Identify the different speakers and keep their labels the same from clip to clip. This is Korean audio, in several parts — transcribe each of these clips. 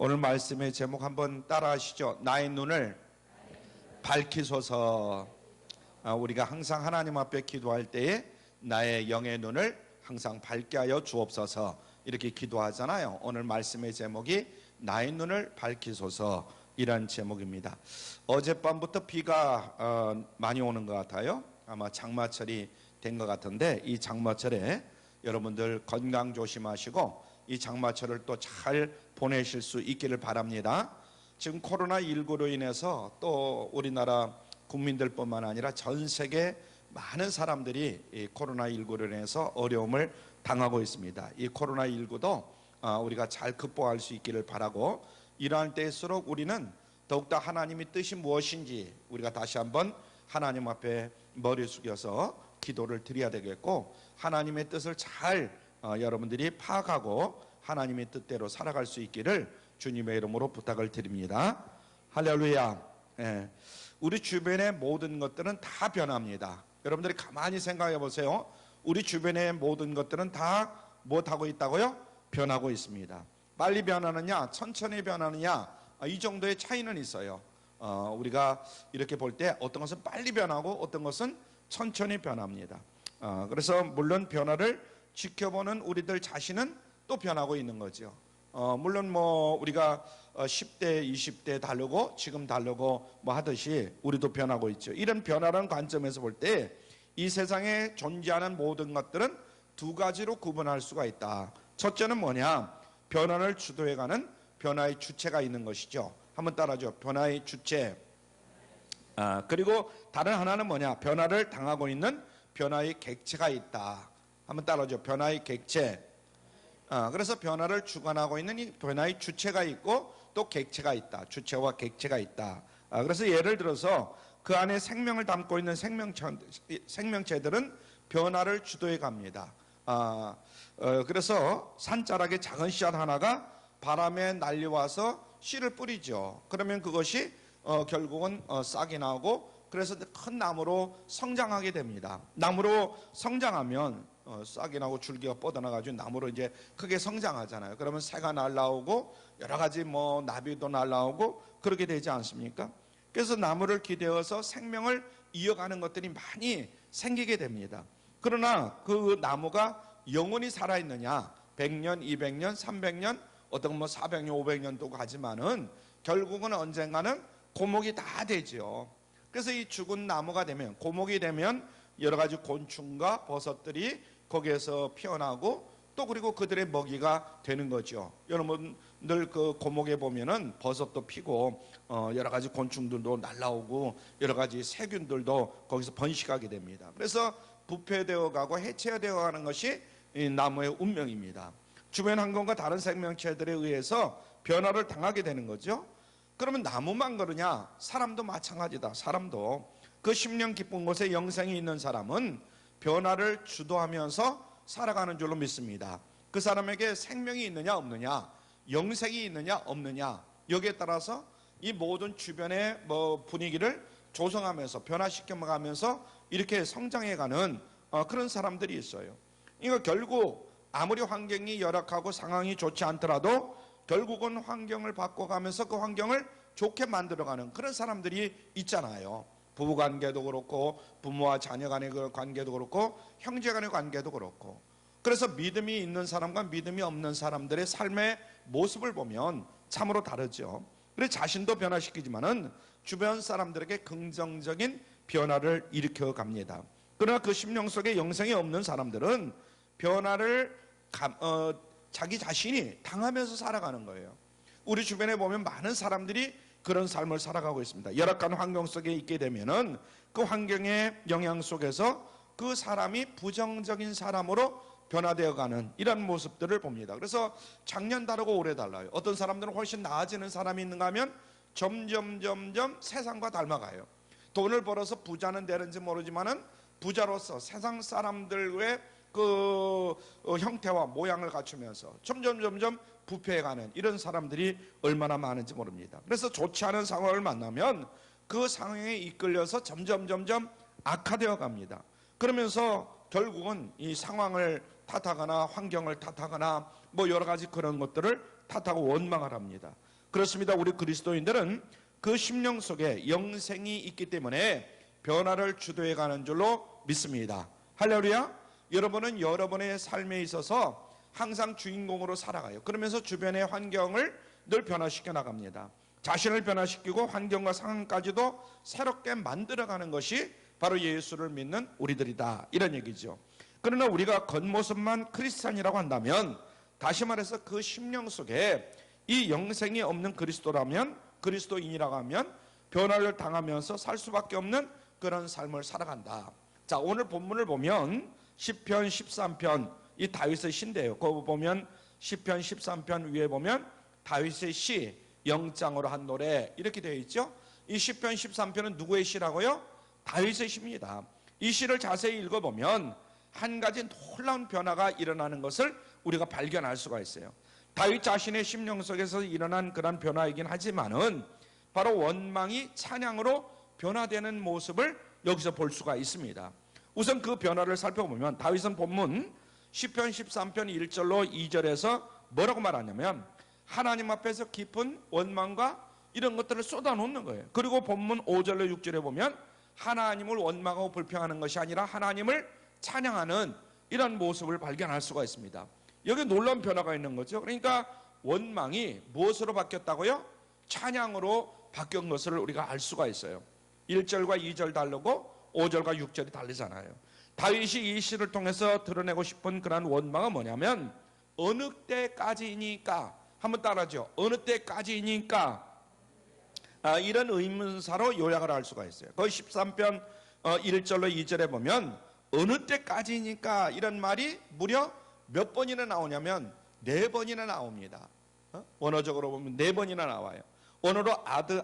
Speaker 1: 오늘 말씀의 제목 한번 따라 하시죠. 나의 눈을 밝히소서. 우리가 항상 하나님 앞에 기도할 때에 나의 영의 눈을 항상 밝게 하여 주옵소서 이렇게 기도하잖아요. 오늘 말씀의 제목이 나의 눈을 밝히소서 이란 제목입니다. 어젯밤부터 비가 많이 오는 것 같아요. 아마 장마철이 된 것 같은데 이 장마철에 여러분들 건강 조심하시고 이 장마철을 또 잘 보내실 수 있기를 바랍니다. 지금 코로나19로 인해서 또 우리나라 국민들뿐만 아니라 전 세계 많은 사람들이 이 코로나19로 인해서 어려움을 당하고 있습니다. 이 코로나19도 우리가 잘 극복할 수 있기를 바라고, 이러한 때일수록 우리는 더욱더 하나님의 뜻이 무엇인지 우리가 다시 한번 하나님 앞에 머리 숙여서 기도를 드려야 되겠고, 하나님의 뜻을 잘 여러분들이 파악하고 하나님의 뜻대로 살아갈 수 있기를 주님의 이름으로 부탁을 드립니다. 할렐루야. 우리 주변의 모든 것들은 다 변합니다. 여러분들이 가만히 생각해 보세요. 우리 주변의 모든 것들은 다 무엇하고 있다고요? 변하고 있습니다. 빨리 변하느냐 천천히 변하느냐 이 정도의 차이는 있어요. 우리가 이렇게 볼 때 어떤 것은 빨리 변하고 어떤 것은 천천히 변합니다. 그래서 물론 변화를 지켜보는 우리들 자신은 또 변하고 있는 거죠. 물론 우리가 10대 20대 다르고 지금 다르고 하듯이 우리도 변하고 있죠. 이런 변화라는 관점에서 볼 때 이 세상에 존재하는 모든 것들은 두 가지로 구분할 수가 있다. 첫째는 뭐냐? 변화를 주도해가는 변화의 주체가 있는 것이죠. 한번 따라줘. 변화의 주체. 그리고 다른 하나는 뭐냐? 변화를 당하고 있는 변화의 객체가 있다. 한번 따라줘. 변화의 객체. 그래서 변화를 주관하고 있는 이 변화의 주체가 있고 또 객체가 있다. 주체와 객체가 있다. 그래서 예를 들어서 그 안에 생명을 담고 있는 생명체들은 변화를 주도해 갑니다. 그래서 산자락의 작은 씨앗 하나가 바람에 날려와서 씨를 뿌리죠. 그러면 그것이 결국은 싹이 나고 그래서 큰 나무로 성장하게 됩니다. 나무로 성장하면 싹이 나고 줄기가 뻗어나가지고 나무로 이제 크게 성장하잖아요. 그러면 새가 날라오고 여러 가지 나비도 날라오고 그렇게 되지 않습니까? 그래서 나무를 기대어서 생명을 이어가는 것들이 많이 생기게 됩니다. 그러나 그 나무가 영원히 살아있느냐? 100년, 200년, 300년, 어떤 400년, 500년도 가지만은 결국은 언젠가는 고목이 다 되죠. 그래서 이 죽은 나무가 되면, 고목이 되면 여러 가지 곤충과 버섯들이 거기에서 피어나고 또 그리고 그들의 먹이가 되는 거죠. 여러분들 그 고목에 보면은 버섯도 피고 여러 가지 곤충들도 날라오고 여러 가지 세균들도 거기서 번식하게 됩니다. 그래서 부패되어 가고 해체되어 가는 것이 이 나무의 운명입니다. 주변 환경과 다른 생명체들에 의해서 변화를 당하게 되는 거죠. 그러면 나무만 그러냐? 사람도 마찬가지다. 사람도 그 심령 깊은 곳에 영생이 있는 사람은 변화를 주도하면서 살아가는 줄로 믿습니다. 그 사람에게 생명이 있느냐 없느냐, 영생이 있느냐 없느냐, 여기에 따라서 이 모든 주변의 분위기를 조성하면서 변화시켜가면서 이렇게 성장해가는 그런 사람들이 있어요. 그러니까 결국 아무리 환경이 열악하고 상황이 좋지 않더라도 결국은 환경을 바꿔가면서 그 환경을 좋게 만들어가는 그런 사람들이 있잖아요. 부부관계도 그렇고 부모와 자녀 간의 관계도 그렇고 형제 간의 관계도 그렇고. 그래서 믿음이 있는 사람과 믿음이 없는 사람들의 삶의 모습을 보면 참으로 다르죠. 그래서 자신도 변화시키지만은 주변 사람들에게 긍정적인 변화를 일으켜 갑니다. 그러나 그 심령 속에 영생이 없는 사람들은 변화를 자기 자신이 당하면서 살아가는 거예요. 우리 주변에 보면 많은 사람들이 그런 삶을 살아가고 있습니다. 열악한 환경 속에 있게 되면은 그 환경의 영향 속에서 그 사람이 부정적인 사람으로 변화되어가는 이런 모습들을 봅니다. 그래서 작년 다르고 올해 달라요. 어떤 사람들은 훨씬 나아지는 사람이 있는가 하면 점점 세상과 닮아가요. 돈을 벌어서 부자는 되는지 모르지만은 부자로서 세상 사람들의 그 형태와 모양을 갖추면서 점점 부패해가는 이런 사람들이 얼마나 많은지 모릅니다. 그래서 좋지 않은 상황을 만나면 그 상황에 이끌려서 점점 악화되어 갑니다. 그러면서 결국은 이 상황을 탓하거나 환경을 탓하거나 여러 가지 그런 것들을 탓하고 원망을 합니다. 그렇습니다. 우리 그리스도인들은 그 심령 속에 영생이 있기 때문에 변화를 주도해 가는 줄로 믿습니다. 할렐루야. 여러분은 여러분의 삶에 있어서 항상 주인공으로 살아가요. 그러면서 주변의 환경을 늘 변화시켜 나갑니다. 자신을 변화시키고 환경과 상황까지도 새롭게 만들어가는 것이 바로 예수를 믿는 우리들이다, 이런 얘기죠. 그러나 우리가 겉모습만 크리스찬이라고 한다면, 다시 말해서 그 심령 속에 이 영생이 없는 그리스도라면, 그리스도인이라고 하면 변화를 당하면서 살 수밖에 없는 그런 삶을 살아간다. 자, 오늘 본문을 보면 시편 13편, 이 다윗의 시인데요. 그거 보면 시편 13편 위에 보면 다윗의 시, 영장으로 한 노래, 이렇게 되어 있죠. 이 시편 13편은 누구의 시라고요? 다윗의 시입니다. 이 시를 자세히 읽어보면 한 가지 놀라운 변화가 일어나는 것을 우리가 발견할 수가 있어요. 다윗 자신의 심령 속에서 일어난 그런 변화이긴 하지만은 바로 원망이 찬양으로 변화되는 모습을 여기서 볼 수가 있습니다. 우선 그 변화를 살펴보면 다윗은 본문 시편 13편 1절로 2절에서 뭐라고 말하냐면 하나님 앞에서 깊은 원망과 이런 것들을 쏟아놓는 거예요. 그리고 본문 5절로 6절에 보면 하나님을 원망하고 불평하는 것이 아니라 하나님을 찬양하는 이런 모습을 발견할 수가 있습니다. 여기 놀라운 변화가 있는 거죠. 그러니까 원망이 무엇으로 바뀌었다고요? 찬양으로 바뀐 것을 우리가 알 수가 있어요. 1절과 2절 다르고 5절과 6절이 다르잖아요. 다윗이 이 시를 통해서 드러내고 싶은 그런 원망은 뭐냐면 어느 때까지니까, 한번 따라하죠. 어느 때까지니까, 이런 의문사로 요약을 할 수가 있어요. 거의 13편 1절로 2절에 보면 어느 때까지니까 이런 말이 무려 몇 번이나 나오냐면 4번이나 나옵니다. 원어적으로 보면 4번이나 나와요. 원어로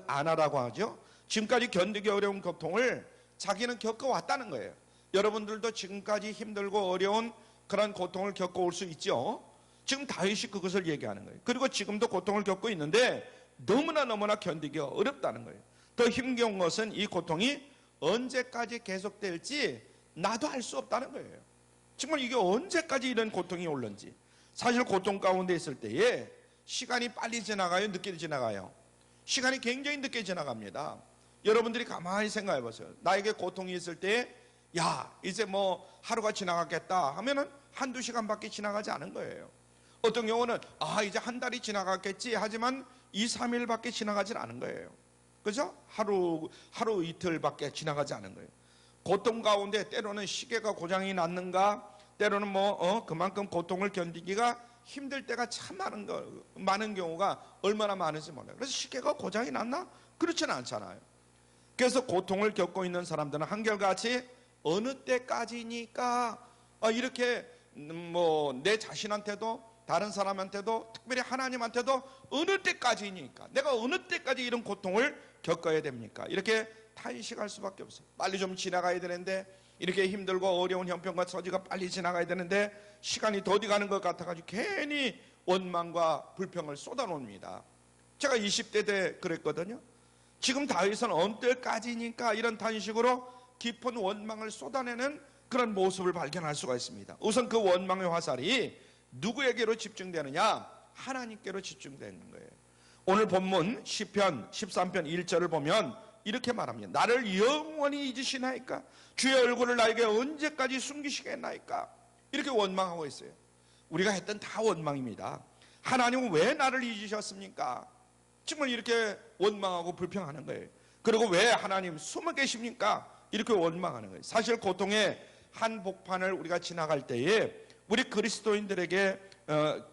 Speaker 1: 아나라고 하죠. 지금까지 견디기 어려운 고통을 자기는 겪어왔다는 거예요. 여러분들도 지금까지 힘들고 어려운 그런 고통을 겪어올 수 있죠. 지금 다윗이 그것을 얘기하는 거예요. 그리고 지금도 고통을 겪고 있는데 너무나 견디기가 어렵다는 거예요. 더 힘겨운 것은 이 고통이 언제까지 계속될지 나도 알 수 없다는 거예요. 정말 이게 언제까지 이런 고통이 올는지. 사실 고통 가운데 있을 때에 시간이 빨리 지나가요, 늦게 지나가요? 시간이 굉장히 늦게 지나갑니다. 여러분들이 가만히 생각해 보세요. 나에게 고통이 있을 때 야, 이제 뭐 하루가 지나갔겠다 하면은 한두 시간밖에 지나가지 않은 거예요. 어떤 경우는 이제 한 달이 지나갔겠지 하지만 2, 3일밖에 지나가지 않은 거예요. 그죠? 하루 이틀밖에 지나가지 않은 거예요. 고통 가운데 때로는 시계가 고장이 났는가, 때로는 그만큼 고통을 견디기가 힘들 때가 참 많은 경우가 얼마나 많은지 몰라요. 그래서 시계가 고장이 났나? 그렇지는 않잖아요. 그래서 고통을 겪고 있는 사람들은 한결같이 어느 때까지니까 이렇게 내 자신한테도 다른 사람한테도 특별히 하나님한테도 어느 때까지니까, 내가 어느 때까지 이런 고통을 겪어야 됩니까? 이렇게 탄식할 수밖에 없어요. 빨리 좀 지나가야 되는데, 이렇게 힘들고 어려운 형편과 처지가 빨리 지나가야 되는데 시간이 더디 가는 것 같아가지고 괜히 원망과 불평을 쏟아놓습니다. 제가 20대 때 그랬거든요. 지금 다윗은 어느 때까지니까 이런 탄식으로 깊은 원망을 쏟아내는 그런 모습을 발견할 수가 있습니다. 우선 그 원망의 화살이 누구에게로 집중되느냐? 하나님께로 집중되는 거예요. 오늘 본문 시편 13편 1절을 보면 이렇게 말합니다. 나를 영원히 잊으시나이까? 주의 얼굴을 나에게 언제까지 숨기시겠나이까? 이렇게 원망하고 있어요. 우리가 했던 다 원망입니다. 하나님은 왜 나를 잊으셨습니까? 정말 이렇게 원망하고 불평하는 거예요. 그리고 왜 하나님 숨어 계십니까? 이렇게 원망하는 거예요. 사실 고통의 한 복판을 우리가 지나갈 때에 우리 그리스도인들에게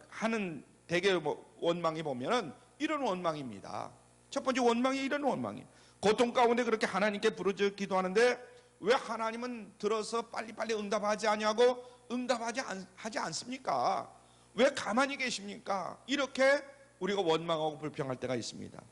Speaker 1: 하는 대개 원망이 보면은 이런 원망입니다. 첫 번째 원망이 이런 원망이, 고통 가운데 그렇게 하나님께 부르짖어 기도하는데 왜 하나님은 들어서 빨리빨리 응답하지 않냐고 응답하지 않습니까? 왜 가만히 계십니까? 이렇게 우리가 원망하고 불평할 때가 있습니다.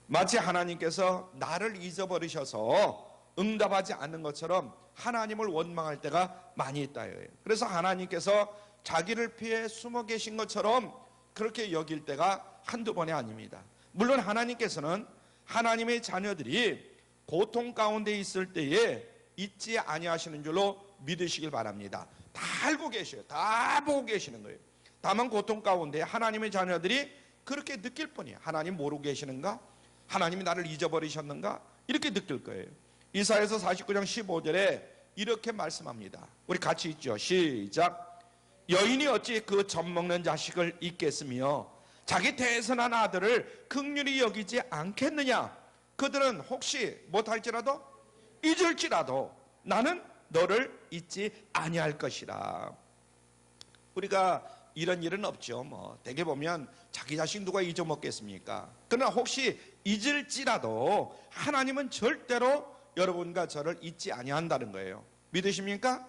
Speaker 1: 마치 하나님께서 나를 잊어버리셔서 응답하지 않는 것처럼 하나님을 원망할 때가 많이 있다. 그래서 하나님께서 자기를 피해 숨어 계신 것처럼 그렇게 여길 때가 한두 번이 아닙니다. 물론 하나님께서는 하나님의 자녀들이 고통 가운데 있을 때에 잊지 아니하시는 줄로 믿으시길 바랍니다. 다 알고 계셔요. 다 보고 계시는 거예요. 다만 고통 가운데 하나님의 자녀들이 그렇게 느낄 뿐이에요. 하나님 모르고 계시는가? 하나님이 나를 잊어버리셨는가? 이렇게 느낄 거예요. 이사야서 49장 15절에 이렇게 말씀합니다. 우리 같이 읽죠. 시작. 여인이 어찌 그 젖먹는 자식을 잊겠으며 자기 태선한 아들을 긍휼히 여기지 않겠느냐? 그들은 혹시 못할지라도 잊을지라도 나는 너를 잊지 아니할 것이라. 우리가 이런 일은 없죠. 대개 보면 자기 자식 누가 잊어먹겠습니까? 그러나 혹시 잊을지라도 하나님은 절대로 여러분과 저를 잊지 아니한다는 거예요. 믿으십니까?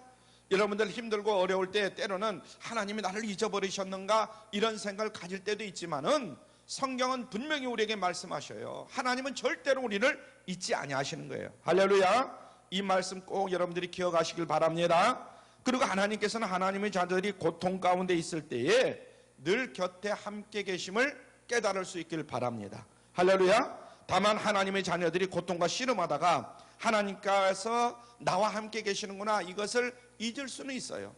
Speaker 1: 여러분들 힘들고 어려울 때 때로는 하나님이 나를 잊어버리셨는가 이런 생각을 가질 때도 있지만은 성경은 분명히 우리에게 말씀하셔요. 하나님은 절대로 우리를 잊지 아니하시는 거예요. 할렐루야. 이 말씀 꼭 여러분들이 기억하시길 바랍니다. 그리고 하나님께서는 하나님의 자녀들이 고통 가운데 있을 때에 늘 곁에 함께 계심을 깨달을 수 있길 바랍니다. 할렐루야. 다만 하나님의 자녀들이 고통과 씨름하다가 하나님께서 나와 함께 계시는구나 이것을 잊을 수는 있어요.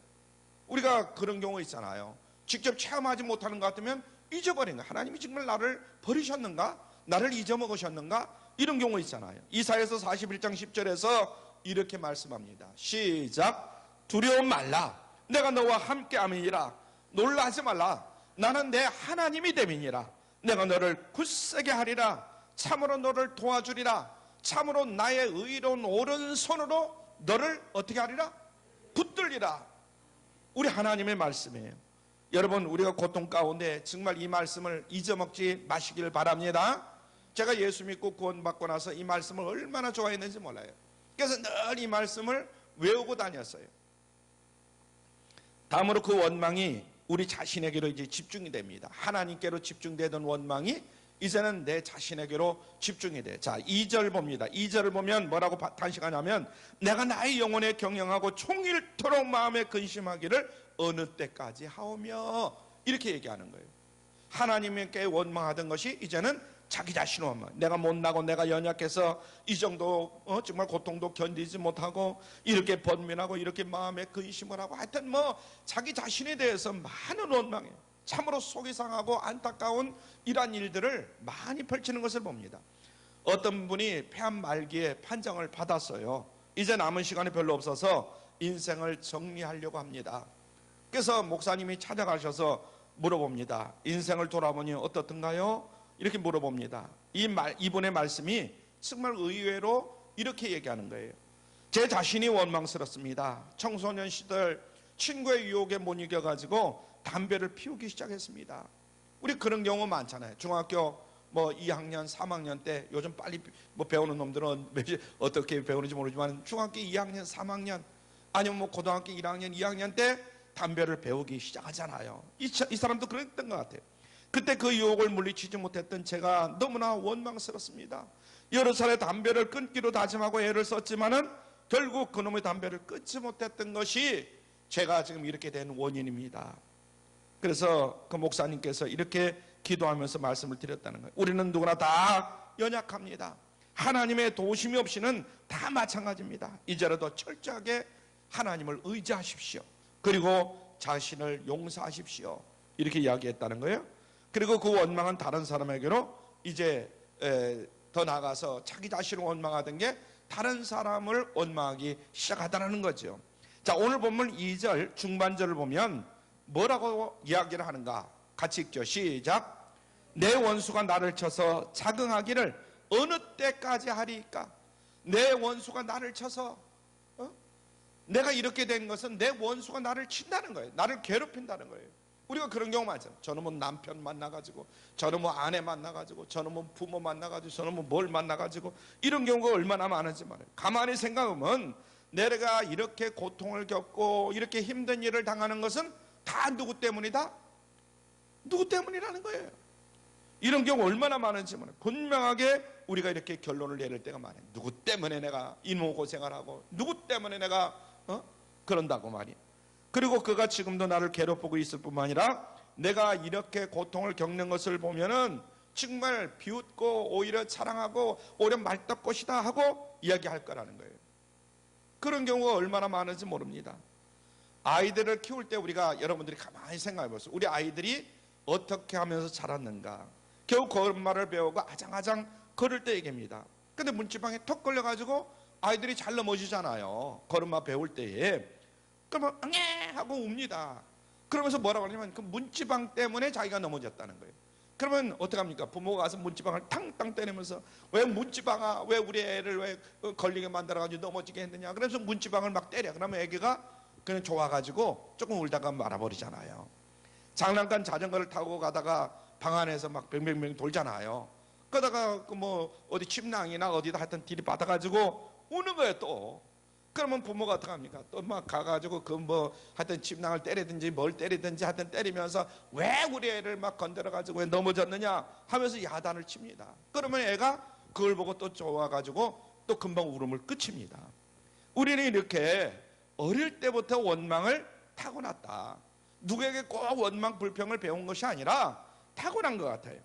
Speaker 1: 우리가 그런 경우 있잖아요. 직접 체험하지 못하는 것 같으면 잊어버린 거야. 하나님이 정말 나를 버리셨는가? 나를 잊어먹으셨는가? 이런 경우 있잖아요. 이사야서 41장 10절에서 이렇게 말씀합니다. 시작. 두려움 말라. 내가 너와 함께 함이니라. 놀라지 말라. 나는 내 하나님이 됨이니라. 내가 너를 굳세게 하리라. 참으로 너를 도와주리라. 참으로 나의 의로운 오른손으로 너를 어떻게 하리라? 붙들리라. 우리 하나님의 말씀이에요. 여러분, 우리가 고통 가운데 정말 이 말씀을 잊어먹지 마시길 바랍니다. 제가 예수 믿고 구원받고 나서 이 말씀을 얼마나 좋아했는지 몰라요. 그래서 늘 이 말씀을 외우고 다녔어요. 다음으로 그 원망이 우리 자신에게로 이제 집중이 됩니다. 하나님께로 집중되던 원망이 이제는 내 자신에게로 집중이 돼. 자, 2절 봅니다. 2절을 보면 뭐라고 단식하냐면 내가 나의 영혼에 경영하고 총일토록 마음에 근심하기를 어느 때까지 하오며 이렇게 얘기하는 거예요. 하나님께 원망하던 것이 이제는 자기 자신 원망. 내가 못나고 내가 연약해서 이 정도 정말 고통도 견디지 못하고 이렇게 번민하고 이렇게 마음에 근심을 하고 하여튼 자기 자신에 대해서 많은 원망이에요. 참으로 속이 상하고 안타까운 이러한 일들을 많이 펼치는 것을 봅니다. 어떤 분이 폐암 말기에 판정을 받았어요. 이제 남은 시간이 별로 없어서 인생을 정리하려고 합니다. 그래서 목사님이 찾아가셔서 물어봅니다. 인생을 돌아보니 어떻든가요? 이렇게 물어봅니다. 이분의 말씀이 정말 의외로 이렇게 얘기하는 거예요. 제 자신이 원망스럽습니다. 청소년 시절 친구의 유혹에 못 이겨가지고 담배를 피우기 시작했습니다. 우리 그런 경우 많잖아요. 중학교 2학년, 3학년 때 요즘 빨리 배우는 놈들은 어떻게 배우는지 모르지만 중학교 2학년, 3학년 아니면 고등학교 1학년, 2학년 때 담배를 배우기 시작하잖아요. 이 사람도 그랬던 것 같아요. 그때 그 유혹을 물리치지 못했던 제가 너무나 원망스럽습니다. 여러 차례 담배를 끊기로 다짐하고 애를 썼지만은 결국 그놈의 담배를 끊지 못했던 것이 제가 지금 이렇게 된 원인입니다. 그래서 그 목사님께서 이렇게 기도하면서 말씀을 드렸다는 거예요. 우리는 누구나 다 연약합니다. 하나님의 도우심이 없이는 다 마찬가지입니다. 이제라도 철저하게 하나님을 의지하십시오. 그리고 자신을 용서하십시오. 이렇게 이야기했다는 거예요. 그리고 그 원망은 다른 사람에게로 이제 더 나아가서 자기 자신을 원망하던 게 다른 사람을 원망하기 시작하다는 거죠. 자, 오늘 본문 2절 중반절을 보면 뭐라고 이야기를 하는가? 같이 읽죠. 시작. 내 원수가 나를 쳐서 자긍하기를 어느 때까지 하리까? 내 원수가 나를 쳐서 내가 이렇게 된 것은 내 원수가 나를 친다는 거예요. 나를 괴롭힌다는 거예요. 우리가 그런 경우 많잖아요. 저는 남편 만나가지고, 저는 아내 만나가지고, 저는 부모 만나가지고, 저는 뭘 만나가지고, 이런 경우가 얼마나 많은지 말이에요. 가만히 생각하면 내가 이렇게 고통을 겪고 이렇게 힘든 일을 당하는 것은 다 누구 때문이다? 누구 때문이라는 거예요. 이런 경우 얼마나 많은지 말이에요. 분명하게 우리가 이렇게 결론을 내릴 때가 많아요. 누구 때문에 내가 인후고생을 하고, 누구 때문에 내가 그런다고 말이에요. 그리고 그가 지금도 나를 괴롭히고 있을 뿐만 아니라 내가 이렇게 고통을 겪는 것을 보면은 정말 비웃고 오히려 자랑하고 오히려 말떡것이다 하고 이야기할 거라는 거예요. 그런 경우가 얼마나 많은지 모릅니다. 아이들을 키울 때 우리가 여러분들이 가만히 생각해 보세요. 우리 아이들이 어떻게 하면서 자랐는가. 겨우 걸음마를 배우고 아장아장 걸을 때 얘기입니다. 근데 문지방에 턱 걸려가지고 아이들이 잘 넘어지잖아요. 걸음마 배울 때에. 그러면 응애 하고 웁니다. 그러면서 뭐라고 하냐면 그 문지방 때문에 자기가 넘어졌다는 거예요. 그러면 어떡합니까? 부모가 가서 문지방을 탕탕 때리면서 왜 문지방아, 왜 우리 애를 왜 걸리게 만들어가지고 넘어지게 했느냐. 그래서 문지방을 막 때려. 그러면 애기가 그냥 좋아가지고 조금 울다가 말아버리잖아요. 장난감 자전거를 타고 가다가 방 안에서 막 뱅뱅뱅 돌잖아요. 그러다가 그 뭐 어디 침낭이나 어디다 하여튼 들이받아가지고 우는 거예요 또. 그러면 부모가 어떡합니까? 또 막 가가지고 그 뭐 하여튼 침낭을 때리든지 뭘 때리든지 하여튼 때리면서 왜 우리 애를 막 건드려가지고 왜 넘어졌느냐 하면서 야단을 칩니다. 그러면 애가 그걸 보고 또 좋아가지고 또 금방 울음을 그칩니다. 우리는 이렇게 어릴 때부터 원망을 타고났다. 누구에게 꼭 원망 불평을 배운 것이 아니라 타고난 것 같아요.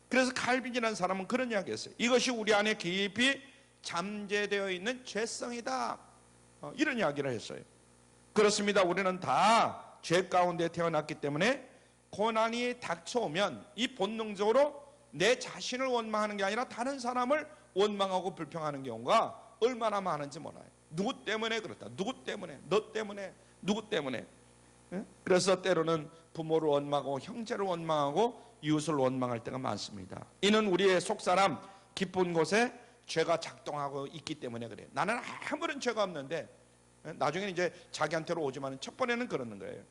Speaker 1: 그래서 칼빈이라는 사람은 그런 이야기 했어요. 이것이 우리 안에 깊이 잠재되어 있는 죄성이다. 이런 이야기를 했어요. 그렇습니다. 우리는 다 죄 가운데 태어났기 때문에 고난이 닥쳐오면 이 본능적으로 내 자신을 원망하는 게 아니라 다른 사람을 원망하고 불평하는 경우가 얼마나 많은지 몰라요. 누구 때문에 그렇다. 누구 때문에, 너 때문에, 누구 때문에. 그래서 때로는 부모를 원망하고 형제를 원망하고 이웃을 원망할 때가 많습니다. 이는 우리의 속사람 깊은 곳에 죄가 작동하고 있기 때문에 그래요. 나는 아무런 죄가 없는데 나중에는 이제 자기한테로 오지만 첫 번에는 그러는 거예요.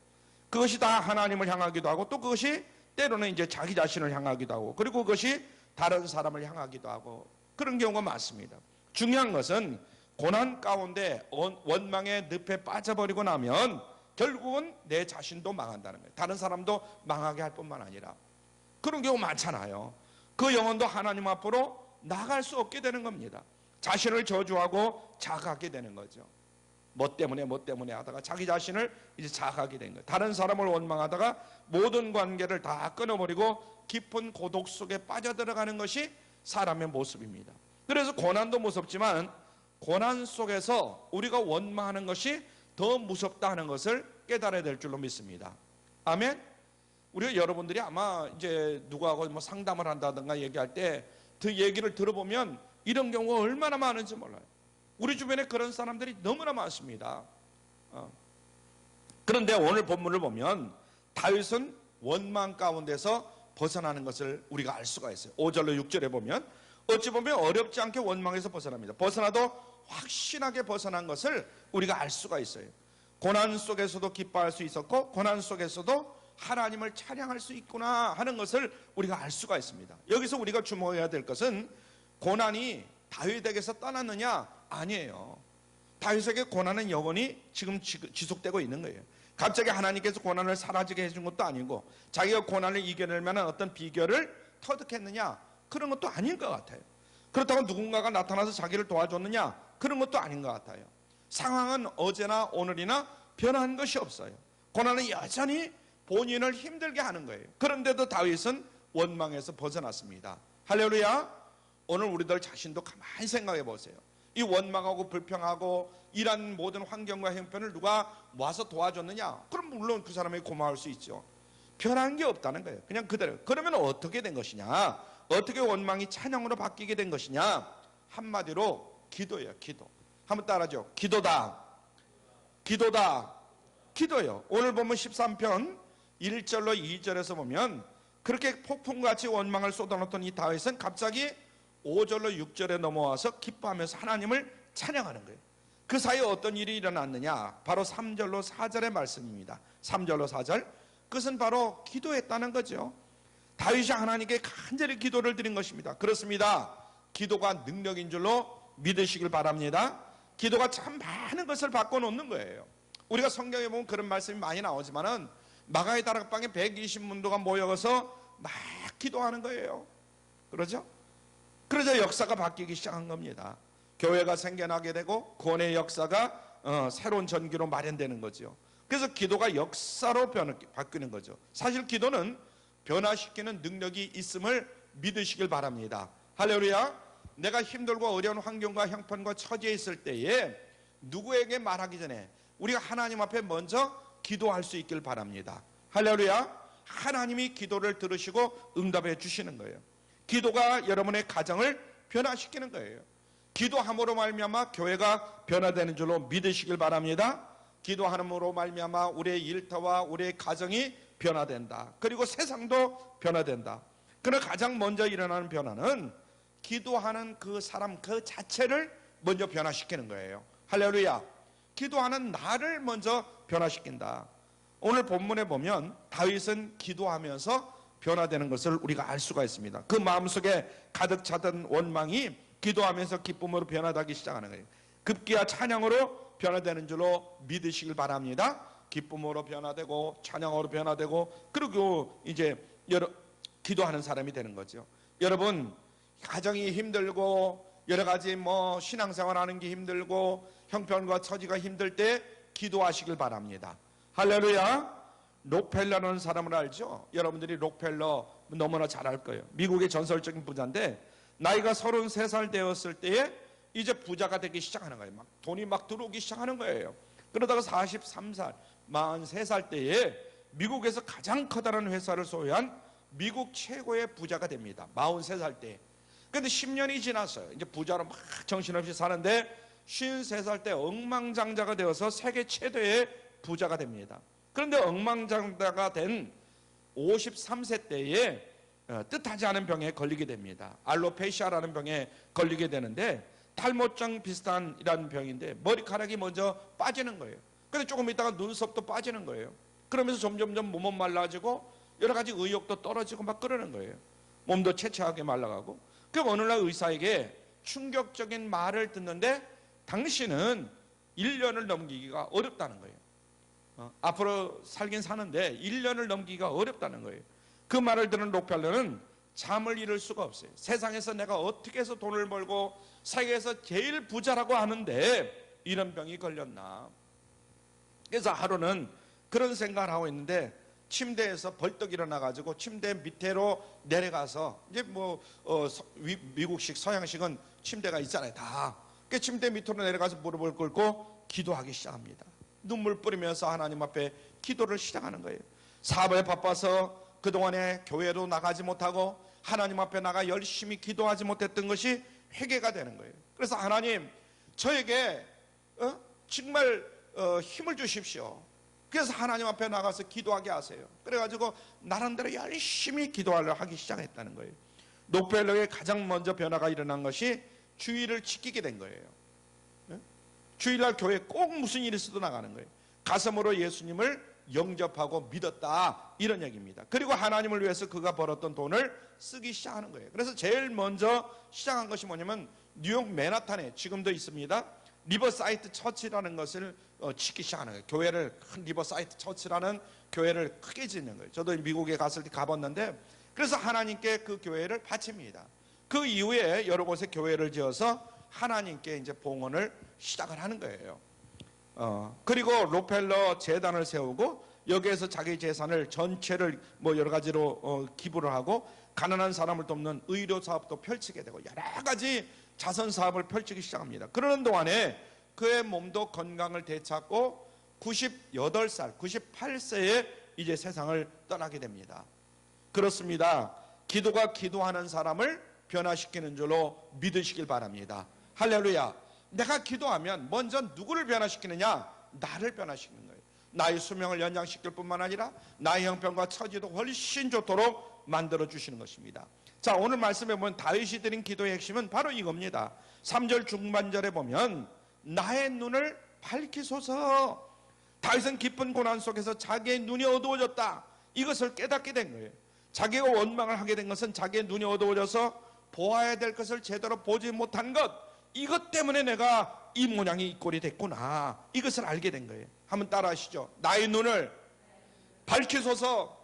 Speaker 1: 그것이 다 하나님을 향하기도 하고 또 그것이 때로는 이제 자기 자신을 향하기도 하고 그리고 그것이 다른 사람을 향하기도 하고 그런 경우가 많습니다. 중요한 것은 고난 가운데 원망의 늪에 빠져버리고 나면 결국은 내 자신도 망한다는 거예요. 다른 사람도 망하게 할 뿐만 아니라 그런 경우 많잖아요. 그 영혼도 하나님 앞으로 나갈 수 없게 되는 겁니다. 자신을 저주하고 자각하게 되는 거죠. 뭐 때문에 하다가 자기 자신을 이제 자각하게 된 거예요. 다른 사람을 원망하다가 모든 관계를 다 끊어버리고 깊은 고독 속에 빠져들어가는 것이 사람의 모습입니다. 그래서 고난도 무섭지만 고난 속에서 우리가 원망하는 것이 더 무섭다 하는 것을 깨달아야 될 줄로 믿습니다. 아멘. 우리가 여러분들이 아마 이제 누구하고 뭐 상담을 한다든가 얘기할 때 그 얘기를 들어보면 이런 경우가 얼마나 많은지 몰라요. 우리 주변에 그런 사람들이 너무나 많습니다. 그런데 오늘 본문을 보면 다윗은 원망 가운데서 벗어나는 것을 우리가 알 수가 있어요. 5절로 6절에 보면 어찌 보면 어렵지 않게 원망에서 벗어납니다. 벗어나도 확실하게 벗어난 것을 우리가 알 수가 있어요. 고난 속에서도 기뻐할 수 있었고 고난 속에서도 하나님을 찬양할 수 있구나 하는 것을 우리가 알 수가 있습니다. 여기서 우리가 주목해야 될 것은 고난이 다윗에게서 떠났느냐? 아니에요. 다윗에게 고난은 영원히 지금 지속되고 있는 거예요. 갑자기 하나님께서 고난을 사라지게 해준 것도 아니고 자기가 고난을 이겨낼 만한 어떤 비결을 터득했느냐? 그런 것도 아닌 것 같아요. 그렇다고 누군가가 나타나서 자기를 도와줬느냐? 그런 것도 아닌 것 같아요. 상황은 어제나 오늘이나 변한 것이 없어요. 고난은 여전히 본인을 힘들게 하는 거예요. 그런데도 다윗은 원망에서 벗어났습니다. 할렐루야. 오늘 우리들 자신도 가만히 생각해 보세요. 이 원망하고 불평하고 이런 모든 환경과 형편을 누가 와서 도와줬느냐? 그럼 물론 그 사람에게 고마울 수 있죠. 변한 게 없다는 거예요. 그냥 그대로. 그러면 어떻게 된 것이냐? 어떻게 원망이 찬양으로 바뀌게 된 것이냐? 한마디로 기도예요. 기도. 한번 따라하죠. 기도다. 기도다. 기도예요. 오늘 보면 13편 1절로 2절에서 보면 그렇게 폭풍같이 원망을 쏟아놓던 이 다윗은 갑자기 5절로 6절에 넘어와서 기뻐하면서 하나님을 찬양하는 거예요. 그 사이에 어떤 일이 일어났느냐? 바로 3절로 4절의 말씀입니다. 3절로 4절. 그것은 바로 기도했다는 거죠. 다윗이 하나님께 간절히 기도를 드린 것입니다. 그렇습니다. 기도가 능력인 줄로 믿으시길 바랍니다. 기도가 참 많은 것을 바꿔놓는 거예요. 우리가 성경에 보면 그런 말씀이 많이 나오지만은 마가의 다락방에 120문도가 모여서 막 기도하는 거예요. 그러죠? 그러자 역사가 바뀌기 시작한 겁니다. 교회가 생겨나게 되고 구원의 역사가 새로운 전기로 마련되는 거죠. 그래서 기도가 역사로 바뀌는 거죠. 사실 기도는 변화시키는 능력이 있음을 믿으시길 바랍니다. 할렐루야. 내가 힘들고 어려운 환경과 형편과 처지에 있을 때에 누구에게 말하기 전에 우리가 하나님 앞에 먼저 기도할 수 있길 바랍니다. 할렐루야. 하나님이 기도를 들으시고 응답해 주시는 거예요. 기도가 여러분의 가정을 변화시키는 거예요. 기도함으로 말미암아 교회가 변화되는 줄로 믿으시길 바랍니다. 기도함으로 말미암아 우리의 일터와 우리의 가정이 변화된다. 그리고 세상도 변화된다. 그러나 가장 먼저 일어나는 변화는 기도하는 그 사람 그 자체를 먼저 변화시키는 거예요. 할렐루야. 기도하는 나를 먼저 변화시킨다. 오늘 본문에 보면 다윗은 기도하면서 변화되는 것을 우리가 알 수가 있습니다. 그 마음속에 가득 차던 원망이 기도하면서 기쁨으로 변화되기 시작하는 거예요. 급기야 찬양으로 변화되는 줄로 믿으시길 바랍니다. 기쁨으로 변화되고 찬양으로 변화되고 그리고 이제 기도하는 사람이 되는 거죠. 여러분 가정이 힘들고 여러 가지 신앙생활 하는 게 힘들고 형편과 처지가 힘들 때 기도하시길 바랍니다. 할렐루야. 록펠러라는 사람을 알죠? 여러분들이 록펠러 너무나 잘 알 거예요. 미국의 전설적인 부자인데 나이가 33살 되었을 때에 이제 부자가 되기 시작하는 거예요. 막 돈이 막 들어오기 시작하는 거예요. 그러다가 43살, 43살 때에 미국에서 가장 커다란 회사를 소유한 미국 최고의 부자가 됩니다. 43살 때. 그런데 10년이 지났어요. 이제 부자로 막 정신없이 사는데 53살 때 억만장자가 되어서 세계 최대의 부자가 됩니다. 그런데 억만장자가 된 53세 때에 뜻하지 않은 병에 걸리게 됩니다. 알로페시아라는 병에 걸리게 되는데 탈모증 비슷한 이라는 병인데 머리카락이 먼저 빠지는 거예요. 근데 조금 있다가 눈썹도 빠지는 거예요. 그러면서 점점점 몸은 말라지고 여러 가지 의욕도 떨어지고 막 그러는 거예요. 몸도 채채하게 말라가고. 그럼 어느 날 의사에게 충격적인 말을 듣는데 당신은 1년을 넘기기가 어렵다는 거예요. 앞으로 살긴 사는데 1년을 넘기기가 어렵다는 거예요. 그 말을 들은 록펠러는 잠을 이룰 수가 없어요. 세상에서 내가 어떻게 해서 돈을 벌고 세계에서 제일 부자라고 하는데 이런 병이 걸렸나. 그래서 하루는 그런 생각을 하고 있는데 침대에서 벌떡 일어나가지고 침대 밑으로 내려가서 이제 미국식 서양식은 침대가 있잖아요. 다. 그 침대 밑으로 내려가서 무릎을 꿇고 기도하기 시작합니다. 눈물 뿌리면서 하나님 앞에 기도를 시작하는 거예요. 사업에 바빠서 그동안에 교회로 나가지 못하고 하나님 앞에 나가 열심히 기도하지 못했던 것이 회개가 되는 거예요. 그래서 하나님 저에게 정말 힘을 주십시오. 그래서 하나님 앞에 나가서 기도하게 하세요. 그래가지고 나름대로 열심히 기도하려 하기 시작했다는 거예요. 록펠러의 가장 먼저 변화가 일어난 것이 주일을 지키게 된 거예요. 주일날 교회 꼭 무슨 일이 있어도 나가는 거예요. 가슴으로 예수님을 영접하고 믿었다 이런 얘기입니다. 그리고 하나님을 위해서 그가 벌었던 돈을 쓰기 시작하는 거예요. 그래서 제일 먼저 시작한 것이 뭐냐면 뉴욕 맨하탄에 지금도 있습니다. 리버사이드 처치라는 것을 짓기 시작하는 거예요. 교회를 큰 리버사이드 처치라는 교회를 크게 짓는 거예요. 저도 미국에 갔을 때 가봤는데 그래서 하나님께 그 교회를 바칩니다. 그 이후에 여러 곳에 교회를 지어서 하나님께 이제 봉헌을 시작을 하는 거예요. 그리고 록펠러 재단을 세우고 여기에서 자기 재산을 전체를 여러 가지로 기부를 하고 가난한 사람을 돕는 의료 사업도 펼치게 되고 여러 가지 자선 사업을 펼치기 시작합니다. 그러는 동안에 그의 몸도 건강을 되찾고 98살, 98세에 이제 세상을 떠나게 됩니다. 그렇습니다. 기도가 기도하는 사람을 변화시키는 줄로 믿으시길 바랍니다. 할렐루야. 내가 기도하면 먼저 누구를 변화시키느냐? 나를 변화시키는 거예요. 나의 수명을 연장시킬 뿐만 아니라 나의 형편과 처지도 훨씬 좋도록 만들어 주시는 것입니다. 자, 오늘 말씀에 보면 다윗이 드린 기도의 핵심은 바로 이겁니다. 3절 중반절에 보면 나의 눈을 밝히소서. 다윗은 깊은 고난 속에서 자기의 눈이 어두워졌다. 이것을 깨닫게 된 거예요. 자기가 원망을 하게 된 것은 자기의 눈이 어두워져서 보아야 될 것을 제대로 보지 못한 것, 이것 때문에 내가 이 모양이 이 꼴이 됐구나, 이것을 알게 된 거예요. 한번 따라 하시죠. 나의 눈을 밝히소서.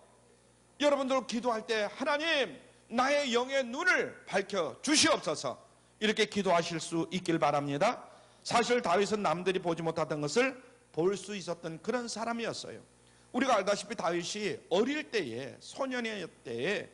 Speaker 1: 여러분들 기도할 때 하나님 나의 영의 눈을 밝혀 주시옵소서, 이렇게 기도하실 수 있길 바랍니다. 사실 다윗은 남들이 보지 못하던 것을 볼 수 있었던 그런 사람이었어요. 우리가 알다시피 다윗이 어릴 때에, 소년의 때에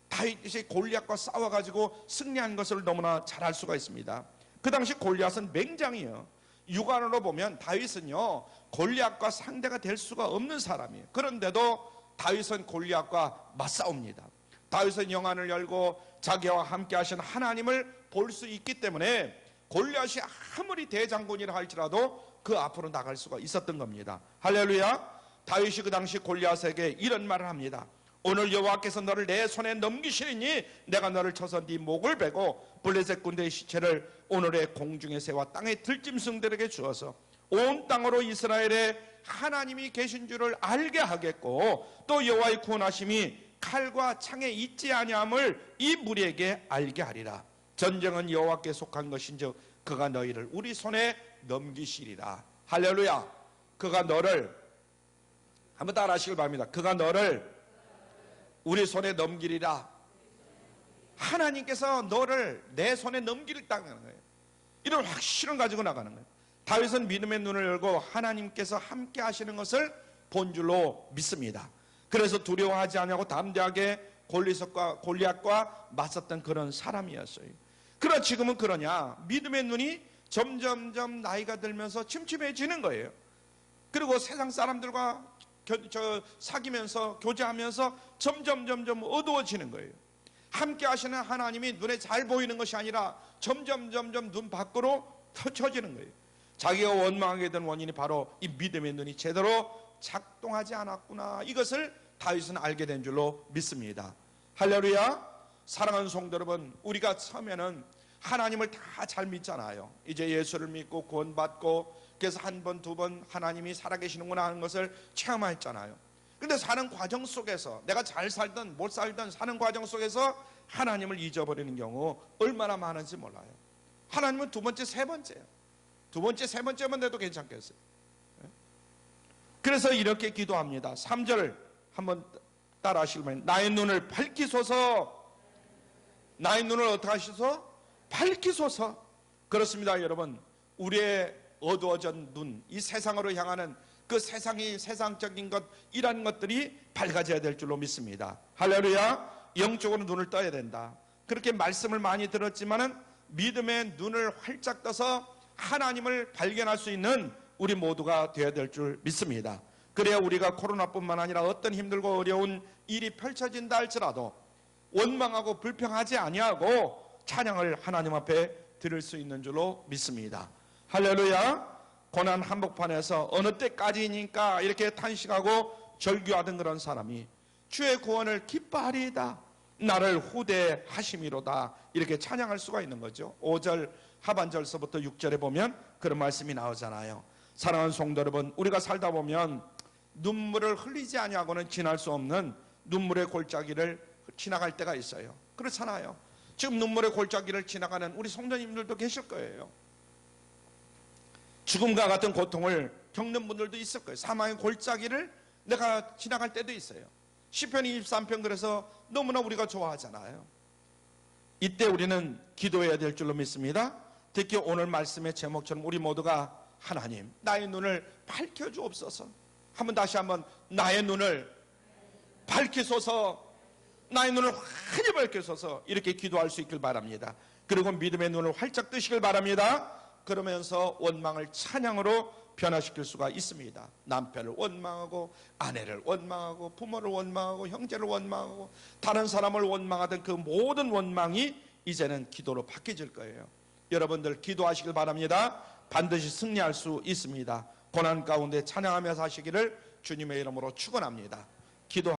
Speaker 1: 다윗이 골리앗과 싸워가지고 승리한 것을 너무나 잘 알 수가 있습니다. 그 당시 골리앗은 맹장이에요. 육안으로 보면 다윗은요 골리앗과 상대가 될 수가 없는 사람이에요. 그런데도 다윗은 골리앗과 맞싸웁니다. 다윗은 영안을 열고 자기와 함께 하신 하나님을 볼 수 있기 때문에 골리앗이 아무리 대장군이라 할지라도 그 앞으로 나갈 수가 있었던 겁니다. 할렐루야. 다윗이 그 당시 골리앗에게 이런 말을 합니다. 오늘 여호와께서 너를 내 손에 넘기시리니 내가 너를 쳐서 네 목을 베고 블레셋 군대의 시체를 오늘의 공중의 새와 땅의 들짐승들에게 주어서 온 땅으로 이스라엘에 하나님이 계신 줄을 알게 하겠고 또 여호와의 구원하심이 칼과 창에 있지 아니함을 이 무리에게 알게 하리라. 전쟁은 여호와께 속한 것인즉 그가 너희를 우리 손에 넘기시리라. 할렐루야. 그가 너를, 한번 따라 하시길 바랍니다. 그가 너를 우리 손에 넘기리라. 하나님께서 너를 내 손에 넘기겠다는 거예요. 이런 확신을 가지고 나가는 거예요. 다윗은 믿음의 눈을 열고 하나님께서 함께 하시는 것을 본 줄로 믿습니다. 그래서 두려워하지 않냐고 담대하게 골리앗과 맞섰던 그런 사람이었어요. 그러나 지금은 그러냐? 믿음의 눈이 점점점 나이가 들면서 침침해지는 거예요. 그리고 세상 사람들과 사귀면서 교제하면서 점점 어두워지는 거예요. 함께 하시는 하나님이 눈에 잘 보이는 것이 아니라 점점 눈 밖으로 펼쳐지는 거예요. 자기가 원망하게 된 원인이 바로 이 믿음의 눈이 제대로 작동하지 않았구나. 이것을 다윗은 알게 된 줄로 믿습니다. 할렐루야. 사랑하는 성도 여러분, 우리가 처음에는 하나님을 다 잘 믿잖아요. 이제 예수를 믿고 구원받고 그래서 한 번, 두 번 하나님이 살아계시는구나 하는 것을 체험했잖아요. 근데 사는 과정 속에서 내가 잘 살든 못 살든 사는 과정 속에서 하나님을 잊어버리는 경우 얼마나 많은지 몰라요. 하나님은 두 번째, 세 번째예요. 두 번째, 세 번째만 돼도 괜찮겠어요. 그래서 이렇게 기도합니다. 3절 한번 따라 하시면, 나의 눈을 밝히소서. 나의 눈을 어떻게 하시소? 밝히소서. 그렇습니다, 여러분. 우리의 어두워진 눈, 이 세상으로 향하는 그 세상이 세상적인 것, 이런 것들이 밝아져야 될 줄로 믿습니다. 할렐루야. 영적으로 눈을 떠야 된다. 그렇게 말씀을 많이 들었지만은 믿음의 눈을 활짝 떠서 하나님을 발견할 수 있는 우리 모두가 되어야 될 줄 믿습니다. 그래야 우리가 코로나뿐만 아니라 어떤 힘들고 어려운 일이 펼쳐진다 할지라도 원망하고 불평하지 아니하고 찬양을 하나님 앞에 드릴 수 있는 줄로 믿습니다. 할렐루야. 고난 한복판에서 어느 때까지니까 이렇게 탄식하고 절규하던 그런 사람이 주의 구원을 기뻐하리이다, 나를 후대하심이로다, 이렇게 찬양할 수가 있는 거죠. 5절 하반절서부터 6절에 보면 그런 말씀이 나오잖아요. 사랑하는 성도 여러분, 우리가 살다 보면 눈물을 흘리지 아니하고는 지날 수 없는 눈물의 골짜기를 지나갈 때가 있어요. 그렇잖아요. 지금 눈물의 골짜기를 지나가는 우리 성도님들도 계실 거예요. 죽음과 같은 고통을 겪는 분들도 있을 거예요. 사망의 골짜기를 내가 지나갈 때도 있어요. 시편 23편 그래서 너무나 우리가 좋아하잖아요. 이때 우리는 기도해야 될 줄로 믿습니다. 특히 오늘 말씀의 제목처럼 우리 모두가 하나님, 나의 눈을 밝혀주옵소서. 다시 한번 나의 눈을 밝히소서, 나의 눈을 환히 밝히소서, 이렇게 기도할 수 있길 바랍니다. 그리고 믿음의 눈을 활짝 뜨시길 바랍니다. 그러면서 원망을 찬양으로 변화시킬 수가 있습니다. 남편을 원망하고 아내를 원망하고 부모를 원망하고 형제를 원망하고 다른 사람을 원망하던 그 모든 원망이 이제는 기도로 바뀌어질 거예요. 여러분들 기도하시길 바랍니다. 반드시 승리할 수 있습니다. 고난 가운데 찬양하며 사시기를 주님의 이름으로 축원합니다. 기도